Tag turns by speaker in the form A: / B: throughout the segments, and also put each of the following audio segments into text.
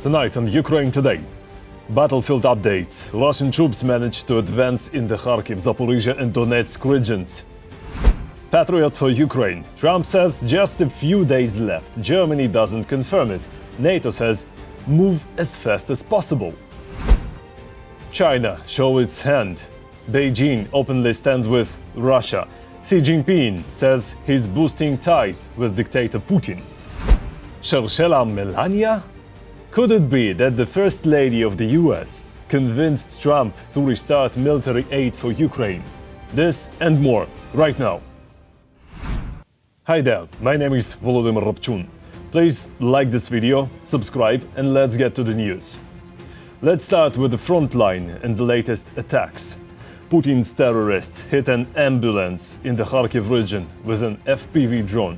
A: Tonight on Ukraine Today. Battlefield updates. Russian troops managed to advance in the Kharkiv, Zaporizhia and Donetsk regions. Patriot for Ukraine. Trump says just a few days left. Germany doesn't confirm it. NATO says move as fast as possible. China show its hand. Beijing openly stands with Russia. Xi Jinping says he's boosting ties with dictator Putin. Shelshela Melania? Could it be that the First Lady of the US convinced Trump to restart military aid for Ukraine? This and more, right now. Hi there, my name is Volodymyr Robchun. Please like this video, subscribe, and let's get to the news. Let's start with the front line and the latest attacks. Putin's terrorists hit an ambulance in the Kharkiv region with an FPV drone.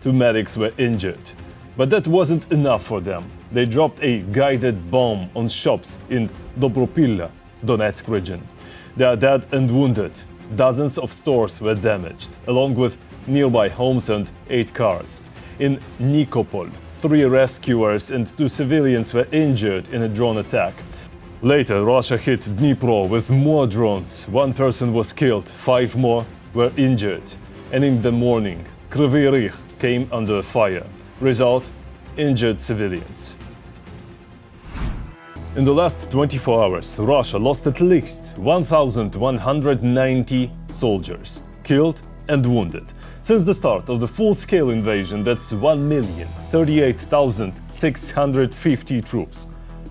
A: 2 medics were injured. But that wasn't enough for them. They dropped a guided bomb on shops in Dobropilla, Donetsk region. They are dead and wounded. Dozens of stores were damaged, along with nearby homes and 8 cars. In Nikopol, 3 rescuers and 2 civilians were injured in a drone attack. Later, Russia hit Dnipro with more drones. 1 person was killed, 5 more were injured. And in the morning, Kryvyi Rih came under fire. Result: injured civilians. In the last 24 hours, Russia lost at least 1,190 soldiers, killed and wounded. Since the start of the full-scale invasion, that's 1,038,650 troops.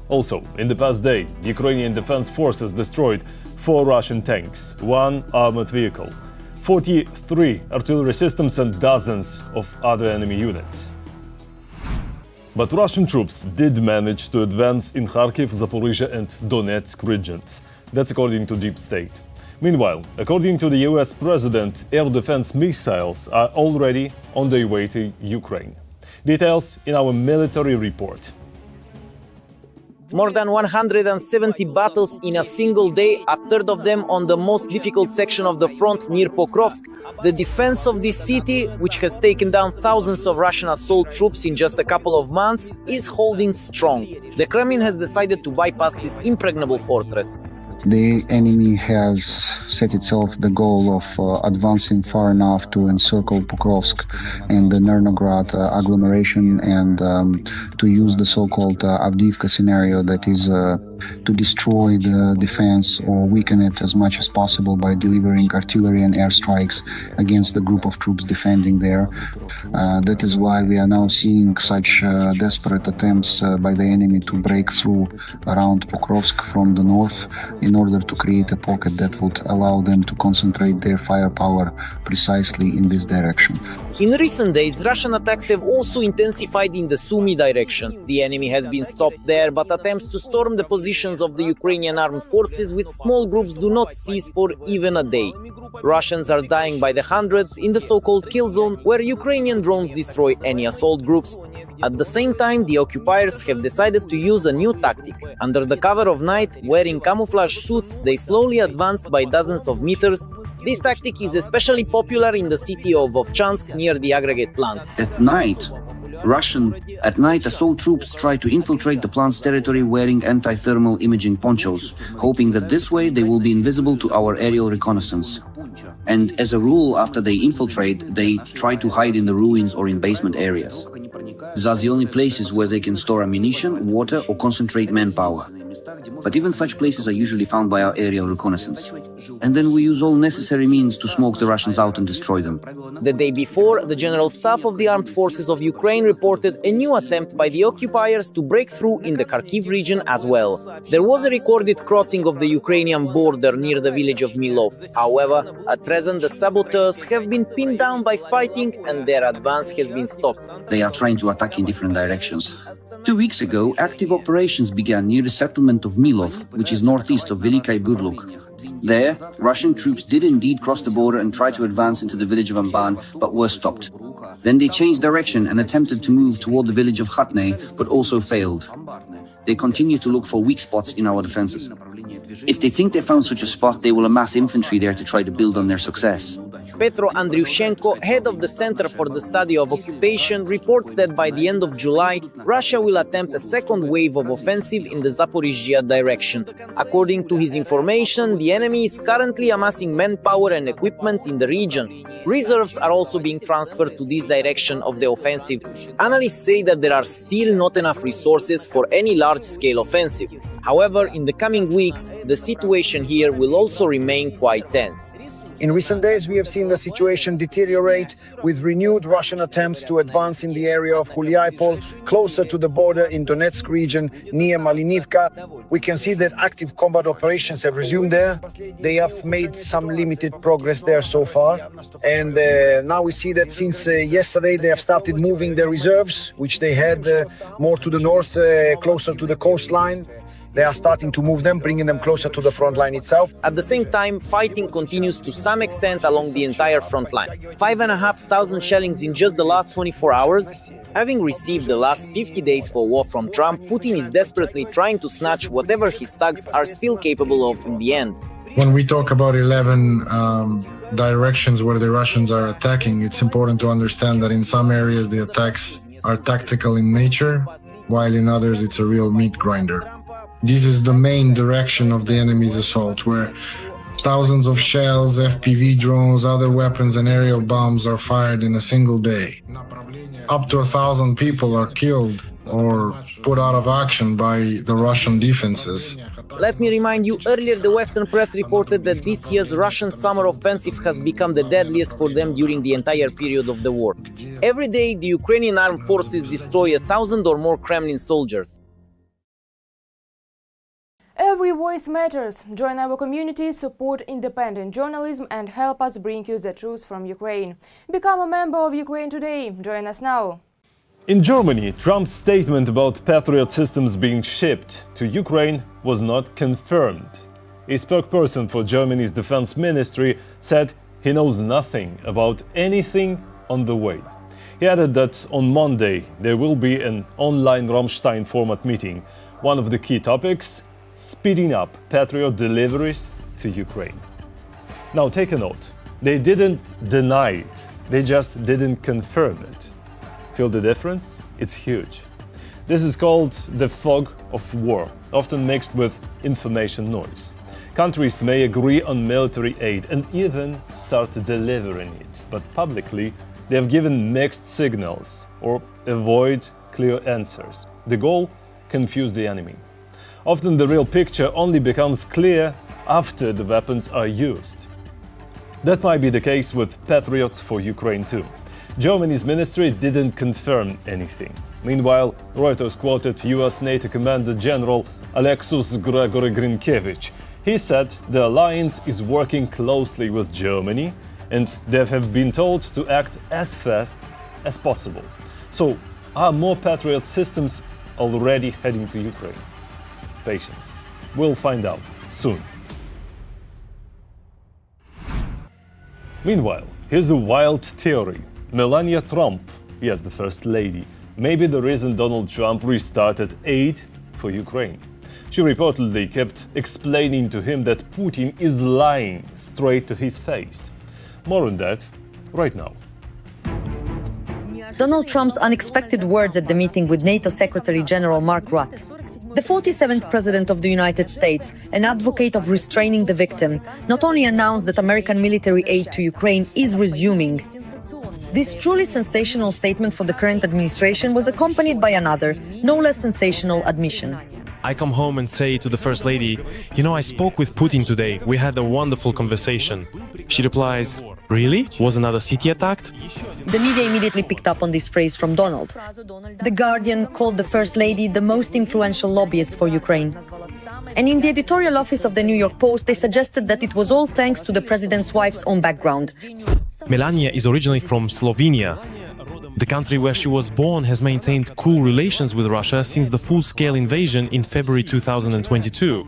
A: Also, in the past day, Ukrainian defense forces destroyed 4 Russian tanks, 1 armored vehicle, 43 artillery systems and dozens of other enemy units. But Russian troops did manage to advance in Kharkiv, Zaporizhia and Donetsk regions. That's according to Deep State. Meanwhile, according to the US President, air defense missiles are already on their way to Ukraine. Details in our military report.
B: More than 170 battles in a single day, a third of them on the most difficult section of the front near Pokrovsk. The defense of this city, which has taken down thousands of Russian assault troops in just a couple of months, is holding strong. The Kremlin has decided to bypass this impregnable fortress.
C: The enemy has set itself the goal of advancing far enough to encircle Pokrovsk and the Nernograd agglomeration and to use the so-called Avdiivka scenario, that is to destroy the defense or weaken it as much as possible by delivering artillery and airstrikes against the group of troops defending there. That is why we are now seeing such desperate attempts by the enemy to break through around Pokrovsk from the north in order to create a pocket that would allow them to concentrate their firepower precisely in this direction.
B: In recent days, Russian attacks have also intensified in the Sumy direction. The enemy has been stopped there, but attempts to storm the positions of the Ukrainian armed forces with small groups do not cease for even a day. Russians are dying by the hundreds in the so-called kill zone, where Ukrainian drones destroy any assault groups. At the same time, the occupiers have decided to use a new tactic. Under the cover of night, wearing camouflage suits, they slowly advance by dozens of meters. This tactic is especially popular in the city of Vovchansk near the aggregate plant.
D: At night, assault troops try to infiltrate the plant's territory wearing anti-thermal imaging ponchos, hoping that this way they will be invisible to our aerial reconnaissance. And as a rule, after they infiltrate, they try to hide in the ruins or in basement areas. These are the only places where they can store ammunition, water, or concentrate manpower. But even such places are usually found by our aerial reconnaissance. And then we use all necessary means to smoke the Russians out and destroy them.
B: The day before, the General Staff of the Armed Forces of Ukraine reported a new attempt by the occupiers to break through in the Kharkiv region as well. There was a recorded crossing of the Ukrainian border near the village of Milov. However, at present the saboteurs have been pinned down by fighting and their advance has been stopped.
D: They are trying to attack in different directions. 2 weeks ago, active operations began near the settlement of Milov, which is northeast of Velikai Burluk. There, Russian troops did indeed cross the border and try to advance into the village of Amban, but were stopped. Then they changed direction and attempted to move toward the village of Khatney, but also failed. They continue to look for weak spots in our defenses. If they think they found such a spot, they will amass infantry there to try to build on their success.
B: Petro Andriushenko, head of the Center for the Study of Occupation, reports that by the end of July, Russia will attempt a second wave of offensive in the Zaporizhzhia direction. According to his information, the enemy is currently amassing manpower and equipment in the region. Reserves are also being transferred to this direction of the offensive. Analysts say that there are still not enough resources for any large-scale offensive. However, in the coming weeks, the situation here will also remain quite tense.
E: In recent days, we have seen the situation deteriorate with renewed Russian attempts to advance in the area of Huliaipol, closer to the border in Donetsk region near Malinivka. We can see that active combat operations have resumed there. They have made some limited progress there so far. And now we see that since yesterday, they have started moving their reserves, which they had more to the north, closer to the coastline. They are starting to move them, bringing them closer to the front line itself.
B: At the same time, fighting continues to some extent along the entire front line. 5,500 shellings in just the last 24 hours. Having received the last 50 days for war from Trump, Putin is desperately trying to snatch whatever his thugs are still capable of in the end.
F: When we talk about 11 directions where the Russians are attacking, it's important to understand that in some areas the attacks are tactical in nature, while in others it's a real meat grinder. This is the main direction of the enemy's assault, where thousands of shells, FPV drones, other weapons and aerial bombs are fired in a single day. Up to 1,000 people are killed or put out of action by the Russian defenses.
B: Let me remind you, earlier the Western press reported that this year's Russian summer offensive has become the deadliest for them during the entire period of the war. Every day, the Ukrainian armed forces destroy 1,000 or more Kremlin soldiers.
G: Every voice matters. Join our community, support independent journalism and help us bring you the truth from Ukraine. Become a member of Ukraine Today. Join us now.
A: In Germany, Trump's statement about Patriot systems being shipped to Ukraine was not confirmed. A spokesperson for Germany's defense ministry said he knows nothing about anything on the way. He added that on Monday there will be an online Rammstein format meeting. One of the key topics: speeding up Patriot deliveries to Ukraine. Now take a note. They didn't deny it, they just didn't confirm it. Feel the difference? It's huge. This is called the fog of war, often mixed with information noise. Countries may agree on military aid and even start delivering it, but publicly they have given mixed signals or avoid clear answers. The goal: confuse the enemy. Often the real picture only becomes clear after the weapons are used. That might be the case with Patriots for Ukraine too. Germany's ministry didn't confirm anything. Meanwhile, Reuters quoted US NATO Commander General Alexus Gregory Grinkiewicz. He said the alliance is working closely with Germany and they have been told to act as fast as possible. So, are more Patriot systems already heading to Ukraine? Patience. We'll find out soon. Meanwhile, here's a wild theory. Melania Trump, yes, the First Lady, may be the reason Donald Trump restarted aid for Ukraine. She reportedly kept explaining to him that Putin is lying straight to his face. More on that right now.
H: Donald Trump's unexpected words at the meeting with NATO Secretary General Mark Rutte. The 47th President of the United States, an advocate of restraining the victim, not only announced that American military aid to Ukraine is resuming. This truly sensational statement for the current administration was accompanied by another, no less sensational admission.
I: I come home and say to the First Lady, "You know, I spoke with Putin today. We had a wonderful conversation." She replies, "Really? Was another city attacked?"
H: The media immediately picked up on this phrase from Donald. The Guardian called the First Lady the most influential lobbyist for Ukraine. And in the editorial office of the New York Post, they suggested that it was all thanks to the president's wife's own background.
I: Melania is originally from Slovenia. The country where she was born has maintained cool relations with Russia since the full-scale invasion in February 2022.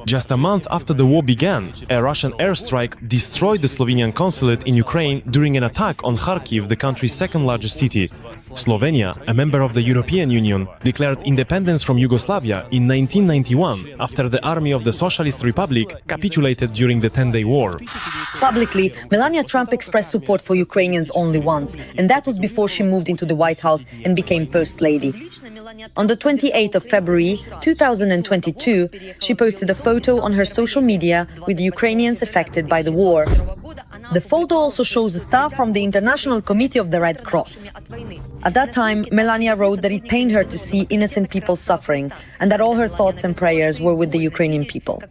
I: Just a month after the war began, a Russian airstrike destroyed the Slovenian consulate in Ukraine during an attack on Kharkiv, the country's second-largest city. Slovenia, a member of the European Union, declared independence from Yugoslavia in 1991 after the army of the Socialist Republic capitulated during the 10-day war.
H: Publicly, Melania Trump expressed support for Ukrainians only once, and that was before she moved into the White House and became First Lady. On the 28th of February 2022, she posted a photo on her social media with the Ukrainians affected by the war. The photo also shows a staff from the International Committee of the Red Cross. At that time, Melania wrote that it pained her to see innocent people suffering and that all her thoughts and prayers were with the Ukrainian people.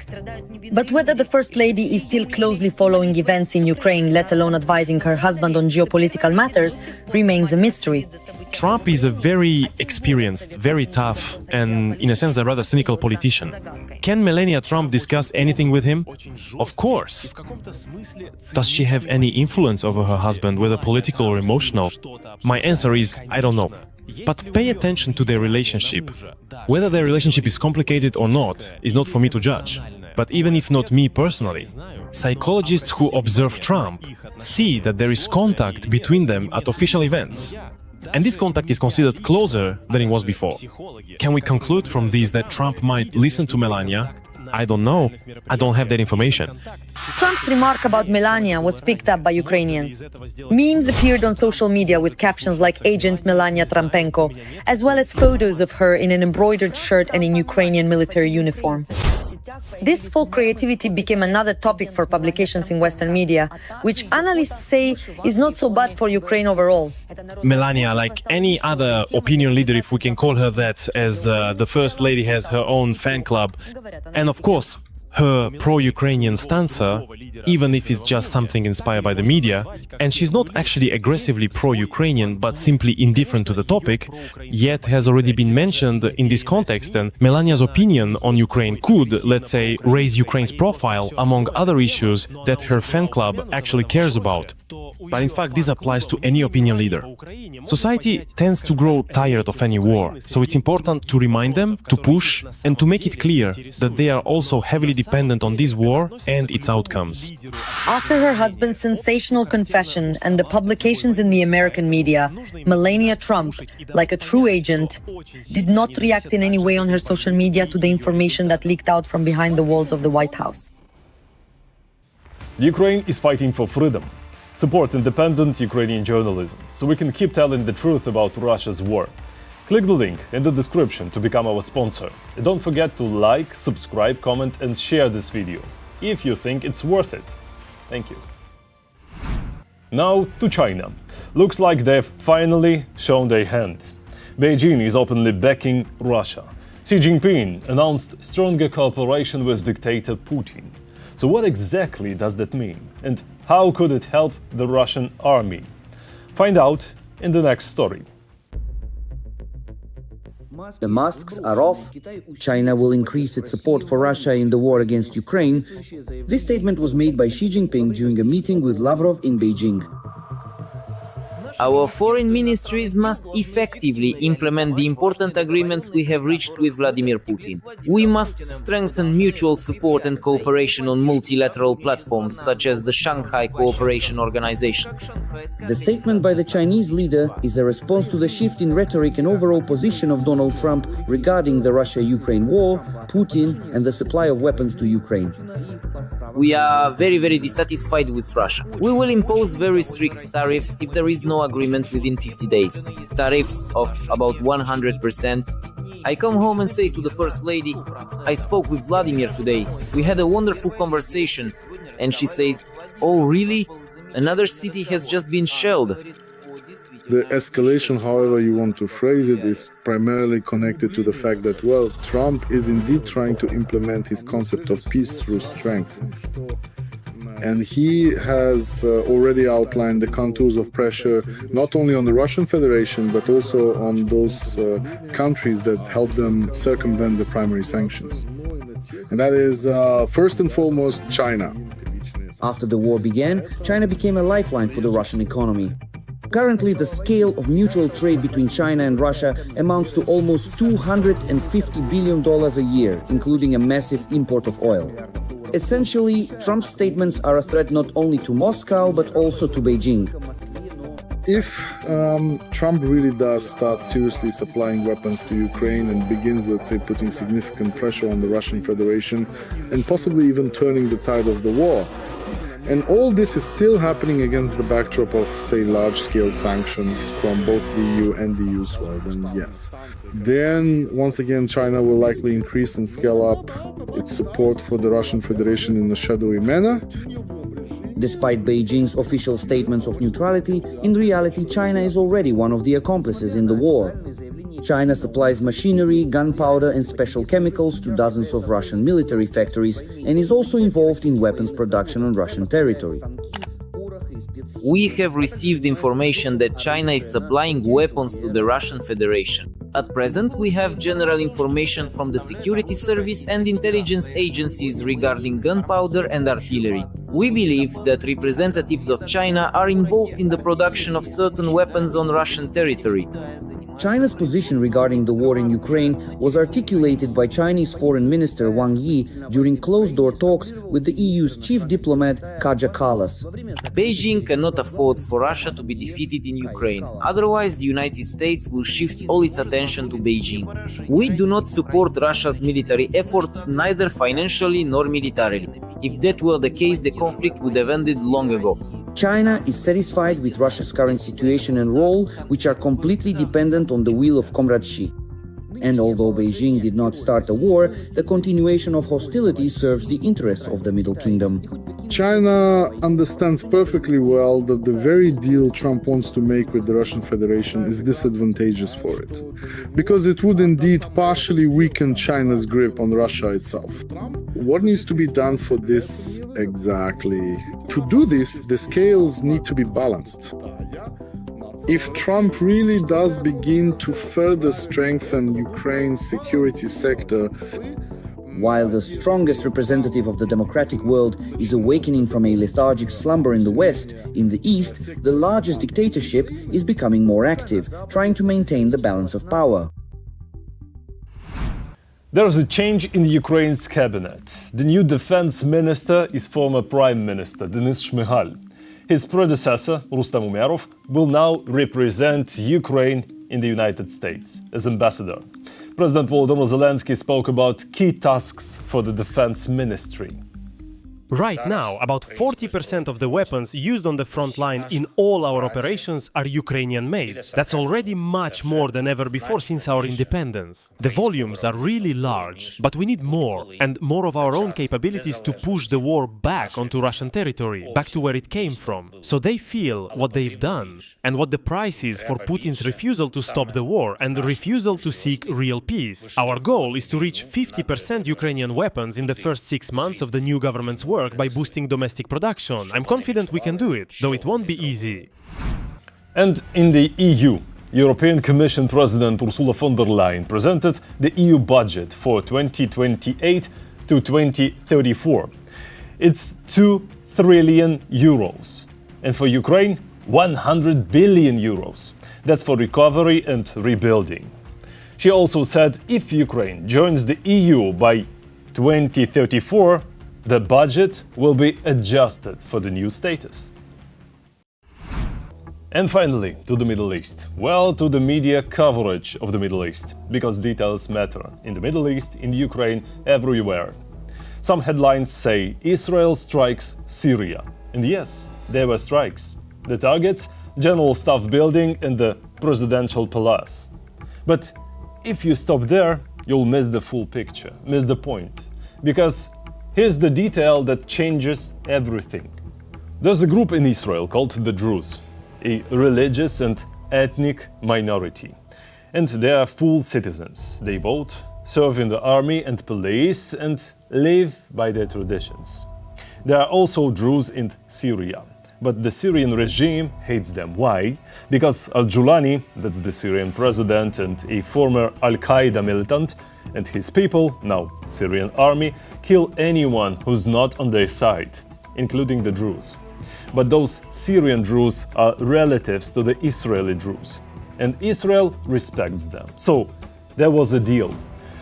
H: But whether the First Lady is still closely following events in Ukraine, let alone advising her husband on geopolitical matters, remains a mystery.
I: Trump is a very experienced, very tough, and in a sense a rather cynical politician. Can Melania Trump discuss anything with him? Of course. Does she have any influence over her husband, whether political or emotional? My answer is, I don't know. But pay attention to their relationship. Whether their relationship is complicated or not is not for me to judge. But even if not me personally, psychologists who observe Trump see that there is contact between them at official events. And this contact is considered closer than it was before. Can we conclude from this that Trump might listen to Melania? I don't know. I don't have that information.
H: Trump's remark about Melania was picked up by Ukrainians. Memes appeared on social media with captions like Agent Melania Trumpenko, as well as photos of her in an embroidered shirt and in Ukrainian military uniform. This folk creativity became another topic for publications in Western media, which analysts say is not so bad for Ukraine overall.
I: Melania, like any other opinion leader, if we can call her that, as the First Lady has her own fan club, and of course, her pro-Ukrainian stanza, even if it's just something inspired by the media, and she's not actually aggressively pro-Ukrainian but simply indifferent to the topic, yet has already been mentioned in this context, and Melania's opinion on Ukraine could, let's say, raise Ukraine's profile among other issues that her fan club actually cares about. But in fact, this applies to any opinion leader. Society tends to grow tired of any war, so it's important to remind them, to push, and to make it clear that they are also heavily dependent on this war and its outcomes.
H: After her husband's sensational confession and the publications in the American media, Melania Trump, like a true agent, did not react in any way on her social media to the information that leaked out from behind the walls of the White House.
A: Ukraine is fighting for freedom. Support independent Ukrainian journalism so we can keep telling the truth about Russia's war. Click the link in the description to become our sponsor. And don't forget to like, subscribe, comment and share this video if you think it's worth it. Thank you. Now to China. Looks like they've finally shown their hand. Beijing is openly backing Russia. Xi Jinping announced stronger cooperation with dictator Putin. So what exactly does that mean? And how could it help the Russian army? Find out in the next story.
D: The masks are off. China will increase its support for Russia in the war against Ukraine. This statement was made by Xi Jinping during a meeting with Lavrov in Beijing.
B: Our foreign ministries must effectively implement the important agreements we have reached with Vladimir Putin. We must strengthen mutual support and cooperation on multilateral platforms such as the Shanghai Cooperation Organization.
D: The statement by the Chinese leader is a response to the shift in rhetoric and overall position of Donald Trump regarding the Russia-Ukraine war, Putin, and the supply of weapons to Ukraine.
B: We are very dissatisfied with Russia. We will impose very strict tariffs if there is no agreement within 50 days. Tariffs of about 100%. I come home and say to the First Lady, I spoke with Vladimir today. We had a wonderful conversation. And she says, oh really? Another city has just been shelled.
J: The escalation, however you want to phrase it, is primarily connected to the fact that, well, Trump is indeed trying to implement his concept of peace through strength. And he has already outlined the contours of pressure not only on the Russian Federation, but also on those countries that help them circumvent the primary sanctions. And that is, first and foremost, China.
D: After the war began, China became a lifeline for the Russian economy. Currently, the scale of mutual trade between China and Russia amounts to almost $250 billion a year, including a massive import of oil. Essentially, Trump's statements are a threat not only to Moscow, but also to Beijing.
J: If Trump really does start seriously supplying weapons to Ukraine and begins, let's say, putting significant pressure on the Russian Federation and possibly even turning the tide of the war, and all this is still happening against the backdrop of, say, large-scale sanctions from both the EU and the US, well, then yes. Then, once again, China will likely increase and scale up its support for the Russian Federation in a shadowy manner.
D: Despite Beijing's official statements of neutrality, in reality China is already one of the accomplices in the war. China supplies machinery, gunpowder and special chemicals to dozens of Russian military factories and is also involved in weapons production on Russian territory.
B: We have received information that China is supplying weapons to the Russian Federation. At present, we have general information from the security service and intelligence agencies regarding gunpowder and artillery. We believe that representatives of China are involved in the production of certain weapons on Russian territory.
D: China's position regarding the war in Ukraine was articulated by Chinese Foreign Minister Wang Yi during closed-door talks with the EU's chief diplomat Kaja Kallas.
B: Beijing cannot afford for Russia to be defeated in Ukraine, otherwise the United States will shift all its attention to Beijing. We do not support Russia's military efforts, neither financially nor militarily. If that were the case, the conflict would have ended long ago.
D: China is satisfied with Russia's current situation and role, which are completely dependent on the will of Comrade Xi. And although Beijing did not start the war, the continuation of hostilities serves the interests of the Middle Kingdom.
J: China understands perfectly well that the very deal Trump wants to make with the Russian Federation is disadvantageous for it, because it would indeed partially weaken China's grip on Russia itself. What needs to be done for this exactly? To do this, the scales need to be balanced. If Trump really does begin to further strengthen Ukraine's security sector,
D: while the strongest representative of the democratic world is awakening from a lethargic slumber in the West, in the East, the largest dictatorship is becoming more active, trying to maintain the balance of power.
A: There is a change in Ukraine's cabinet. The new defense minister is former Prime Minister Denis Shmyhal. His predecessor, Rustam Umerov, will now represent Ukraine in the United States as ambassador. President Volodymyr Zelensky spoke about key tasks for the defense ministry.
I: Right now, about 40% of the weapons used on the front line in all our operations are Ukrainian-made. That's already much more than ever before since our independence. The volumes are really large, but we need more, and more of our own capabilities to push the war back onto Russian territory, back to where it came from. So they feel what they've done, and what the price is for Putin's refusal to stop the war and the refusal to seek real peace. Our goal is to reach 50% Ukrainian weapons in the first 6 months of the new government's work by boosting domestic production. I'm confident we can do it, though it won't be easy.
A: And in the EU, European Commission President Ursula von der Leyen presented the EU budget for 2028 to 2034. It's 2 trillion euros. And for Ukraine, 100 billion euros. That's for recovery and rebuilding. She also said if Ukraine joins the EU by 2034, the budget will be adjusted for the new status. And finally, to the Middle East. Well, to the media coverage of the Middle East, because details matter in the Middle East, in Ukraine, everywhere. Some headlines say Israel strikes Syria. And yes, there were strikes. The targets, General Staff Building and the Presidential Palace. But if you stop there, you'll miss the full picture, miss the point. Because here's the detail that changes everything. There's a group in Israel called the Druze, a religious and ethnic minority. And they are full citizens. They vote, serve in the army and police, and live by their traditions. There are also Druze in Syria. But the Syrian regime hates them. Why? Because al-Julani, that's the Syrian president and a former Al-Qaeda militant, and his people, now Syrian army, kill anyone who's not on their side, including the Druze. But those Syrian Druze are relatives to the Israeli Druze, and Israel respects them. So there was a deal.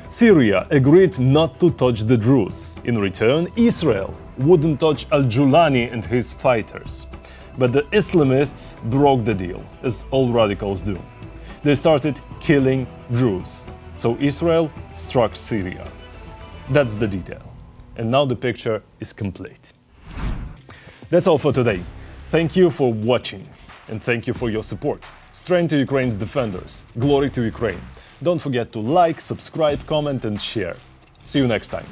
A: Syria agreed not to touch the Druze. In return, Israel wouldn't touch al-Julani and his fighters. But the Islamists broke the deal, as all radicals do. They started killing Druze. So Israel struck Syria. That's the detail. And now the picture is complete. That's all for today. Thank you for watching. And thank you for your support. Strength to Ukraine's defenders. Glory to Ukraine. Don't forget to like, subscribe, comment and share. See you next time.